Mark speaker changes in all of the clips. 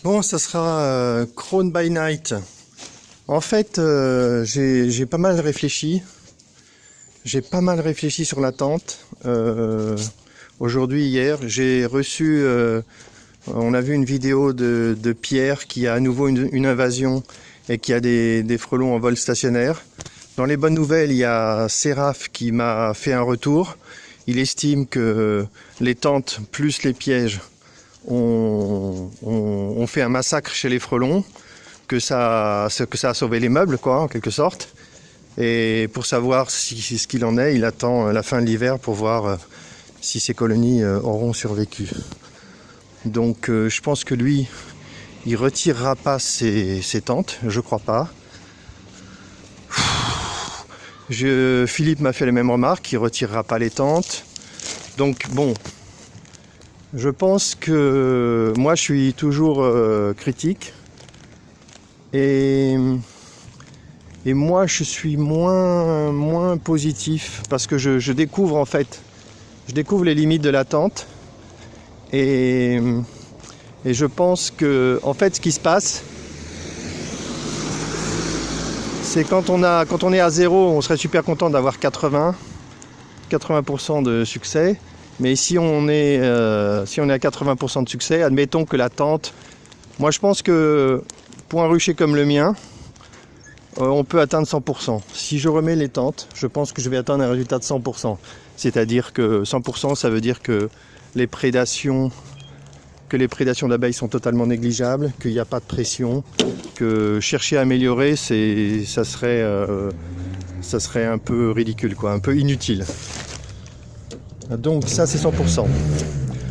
Speaker 1: Bon, ça sera Crown by Night. En fait, j'ai pas mal réfléchi. J'ai pas mal réfléchi sur la tente. Aujourd'hui, hier, j'ai reçu... on a vu une vidéo de Pierre qui a à nouveau une invasion et qui a des frelons en vol stationnaire. Dans les bonnes nouvelles, il y a Séraph qui m'a fait un retour. Il estime que les tentes plus les pièges ont fait un massacre chez les frelons, que ça a sauvé les meubles, quoi, en quelque sorte. Et pour savoir ce qu'il en est, il attend la fin de l'hiver pour voir si ces colonies auront survécu. Donc je pense que lui, il retirera pas ses tentes, je crois pas. Philippe m'a fait les mêmes remarques, il retirera pas les tentes. Donc bon, je pense que moi je suis toujours critique et moi je suis moins positif parce que je découvre en fait, les limites de la tente et je pense que en fait ce qui se passe, c'est quand on est à zéro, on serait super content d'avoir 80% de succès. Mais si on est à 80% de succès, admettons que la tente... Moi je pense que pour un rucher comme le mien, on peut atteindre 100%. Si je remets les tentes, je pense que je vais atteindre un résultat de 100%. C'est-à-dire que 100%, ça veut dire que les prédations d'abeilles sont totalement négligeables, qu'il n'y a pas de pression, que chercher à améliorer, ça serait un peu ridicule, quoi, un peu inutile. Donc ça c'est 100%.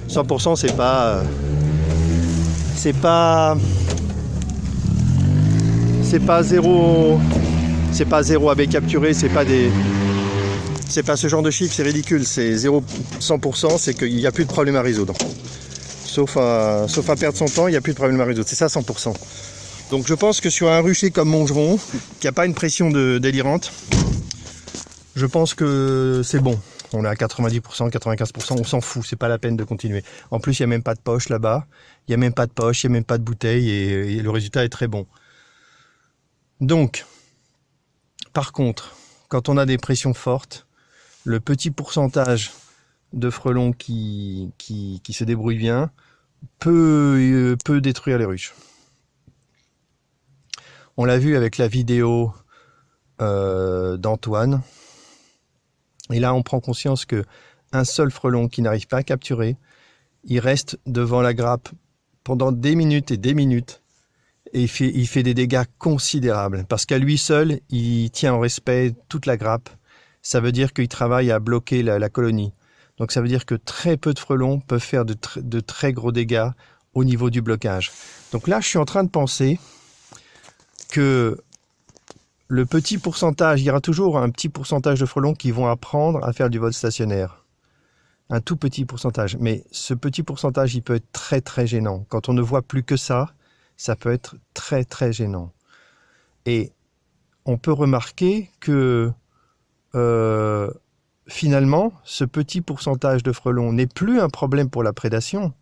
Speaker 1: 100% c'est pas zéro abeille capturée, c'est pas ce genre de chiffre, c'est ridicule. C'est 100%, c'est qu'il n'y a plus de problème à résoudre. Sauf à perdre son temps, il n'y a plus de problème à résoudre. C'est ça 100%. Donc je pense que sur un rucher comme Montgeron, qui n'a pas une pression délirante, je pense que c'est bon. On est à 90%, 95%, on s'en fout, c'est pas la peine de continuer. En plus, il n'y a même pas de poche là-bas, il n'y a même pas de poche, il n'y a même pas de bouteille et le résultat est très bon. Donc, par contre, quand on a des pressions fortes, le petit pourcentage de frelons qui se débrouillent bien peut détruire les ruches. On l'a vu avec la vidéo d'Antoine. Et là, on prend conscience que un seul frelon qui n'arrive pas à capturer, il reste devant la grappe pendant des minutes et des minutes et il fait des dégâts considérables parce qu'à lui seul, il tient en respect toute la grappe. Ça veut dire qu'il travaille à bloquer la colonie. Donc ça veut dire que très peu de frelons peuvent faire de très gros dégâts au niveau du blocage. Donc là, je suis en train de penser que le petit pourcentage, il y aura toujours un petit pourcentage de frelons qui vont apprendre à faire du vol stationnaire. Un tout petit pourcentage. Mais ce petit pourcentage, il peut être très très gênant. Quand on ne voit plus que ça, ça peut être très très gênant. Et on peut remarquer que finalement, ce petit pourcentage de frelons n'est plus un problème pour la prédation.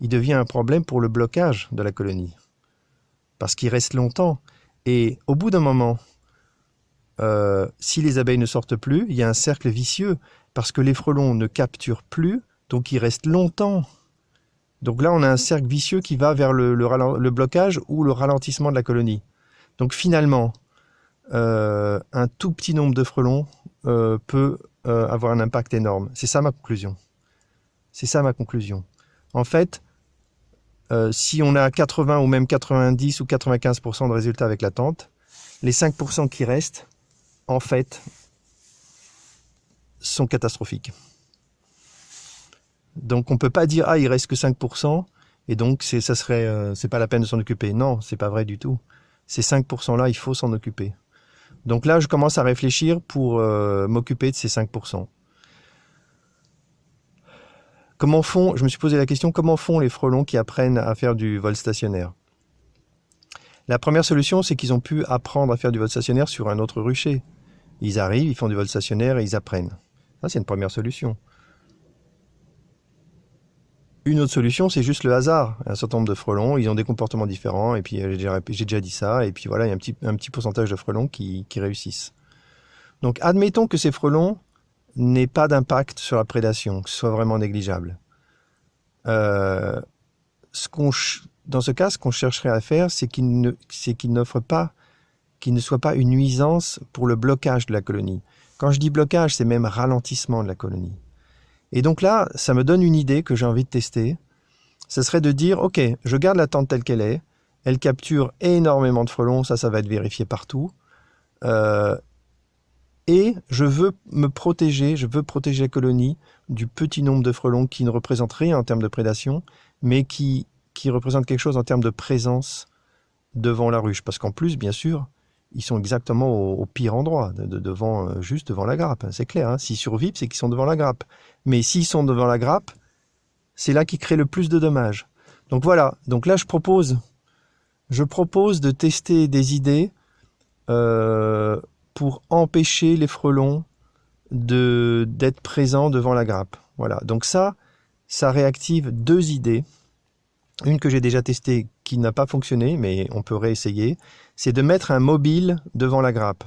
Speaker 1: Il devient un problème pour le blocage de la colonie. Parce qu'il reste longtemps. Et au bout d'un moment, si les abeilles ne sortent plus, il y a un cercle vicieux parce que les frelons ne capturent plus, donc ils restent longtemps. Donc là, on a un cercle vicieux qui va vers le blocage ou le ralentissement de la colonie. Donc finalement, un tout petit nombre de frelons peut avoir un impact énorme. C'est ça ma conclusion. C'est ça ma conclusion. En fait, si on a 80 ou même 90 ou 95% de résultats avec la tente, les 5% qui restent, en fait, sont catastrophiques. Donc on ne peut pas dire « Ah, il reste que 5%, et donc c'est pas la peine de s'en occuper ». Non, c'est pas vrai du tout. Ces 5%-là, il faut s'en occuper. Donc là, je commence à réfléchir pour m'occuper de ces 5%. Comment font, je me suis posé la question, comment font les frelons qui apprennent à faire du vol stationnaire? La première solution, c'est qu'ils ont pu apprendre à faire du vol stationnaire sur un autre rucher. Ils arrivent, ils font du vol stationnaire et ils apprennent. Ça, c'est une première solution. Une autre solution, c'est juste le hasard. Un certain nombre de frelons, ils ont des comportements différents, et puis j'ai déjà dit ça, et puis voilà, il y a un petit pourcentage de frelons qui réussissent. Donc admettons que ces frelons n'aient pas d'impact sur la prédation, que ce soit vraiment négligeable. Dans ce cas, ce qu'on chercherait à faire, c'est qu'il n'offre pas, qu'il ne soit pas une nuisance pour le blocage de la colonie. Quand je dis blocage, c'est même ralentissement de la colonie. Et donc là, ça me donne une idée que j'ai envie de tester. Ce serait de dire, ok, je garde la tente telle qu'elle est, elle capture énormément de frelons, ça va être vérifié partout. Et je veux me protéger, je veux protéger la colonie du petit nombre de frelons qui ne représentent rien en termes de prédation, mais qui représentent quelque chose en termes de présence devant la ruche. Parce qu'en plus, bien sûr, ils sont exactement au pire endroit, juste devant la grappe. C'est clair, hein. S'ils survivent, c'est qu'ils sont devant la grappe. Mais s'ils sont devant la grappe, c'est là qu'ils créent le plus de dommages. Donc voilà, donc là je propose de tester des idées pour empêcher les frelons d'être présents devant la grappe. Voilà, donc ça réactive deux idées. Une que j'ai déjà testée qui n'a pas fonctionné, mais on peut réessayer, c'est de mettre un mobile devant la grappe,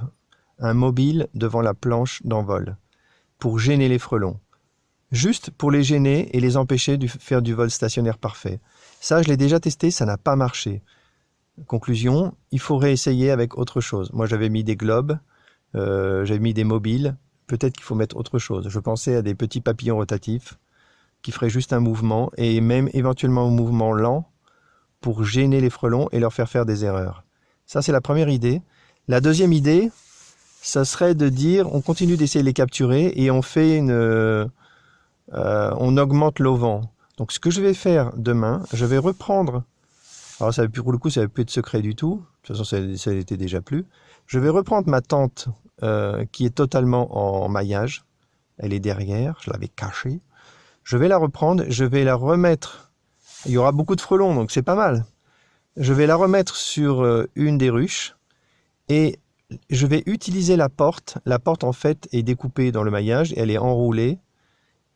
Speaker 1: un mobile devant la planche d'envol, pour gêner les frelons. Juste pour les gêner et les empêcher de faire du vol stationnaire parfait. Ça, je l'ai déjà testé, ça n'a pas marché. Conclusion, il faut réessayer avec autre chose. Moi, j'avais mis des globes, j'avais mis des mobiles, peut-être qu'il faut mettre autre chose. Je pensais à des petits papillons rotatifs qui feraient juste un mouvement, et même éventuellement un mouvement lent, pour gêner les frelons et leur faire des erreurs. Ça, c'est la première idée. La deuxième idée, ça serait de dire, on continue d'essayer de les capturer, et on fait on augmente l'auvent. Donc ce que je vais faire demain, je vais reprendre, alors ça, pour le coup ça n'avait plus de secret du tout, de toute façon ça l'était déjà plus, je vais reprendre ma tente qui est totalement en maillage, elle est derrière, je l'avais cachée, je vais la reprendre, je vais la remettre, il y aura beaucoup de frelons donc c'est pas mal, je vais la remettre sur une des ruches et je vais utiliser la porte en fait est découpée dans le maillage, elle est enroulée,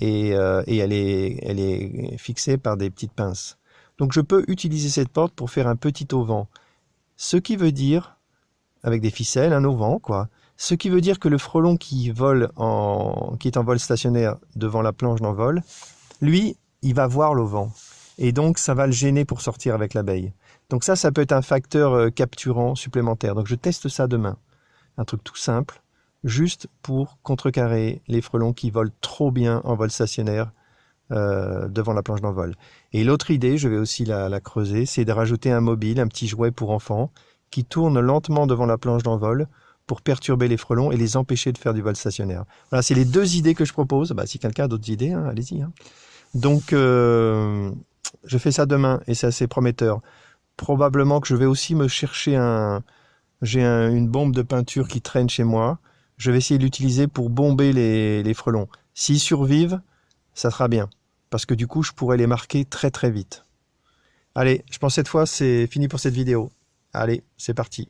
Speaker 1: et elle est fixée par des petites pinces. Donc je peux utiliser cette porte pour faire un petit auvent. Ce qui veut dire, avec des ficelles, un auvent, quoi. Ce qui veut dire que le frelon qui est en vol stationnaire devant la planche d'envol, lui, il va voir l'auvent. Et donc ça va le gêner pour sortir avec l'abeille. Donc ça peut être un facteur capturant supplémentaire. Donc je teste ça demain. Un truc tout simple, juste pour contrecarrer les frelons qui volent trop bien en vol stationnaire devant la planche d'envol. Et l'autre idée, je vais aussi la creuser, c'est de rajouter un mobile, un petit jouet pour enfants, qui tourne lentement devant la planche d'envol pour perturber les frelons et les empêcher de faire du vol stationnaire. Voilà, c'est les deux idées que je propose. Bah, si quelqu'un a d'autres idées, hein, allez-y. Hein. Donc, je fais ça demain et c'est assez prometteur. Probablement que je vais aussi me chercher une bombe de peinture qui traîne chez moi. Je vais essayer de l'utiliser pour bomber les frelons. S'ils survivent, ça sera bien. Parce que du coup, je pourrais les marquer très très vite. Allez, je pense cette fois, c'est fini pour cette vidéo. Allez, c'est parti.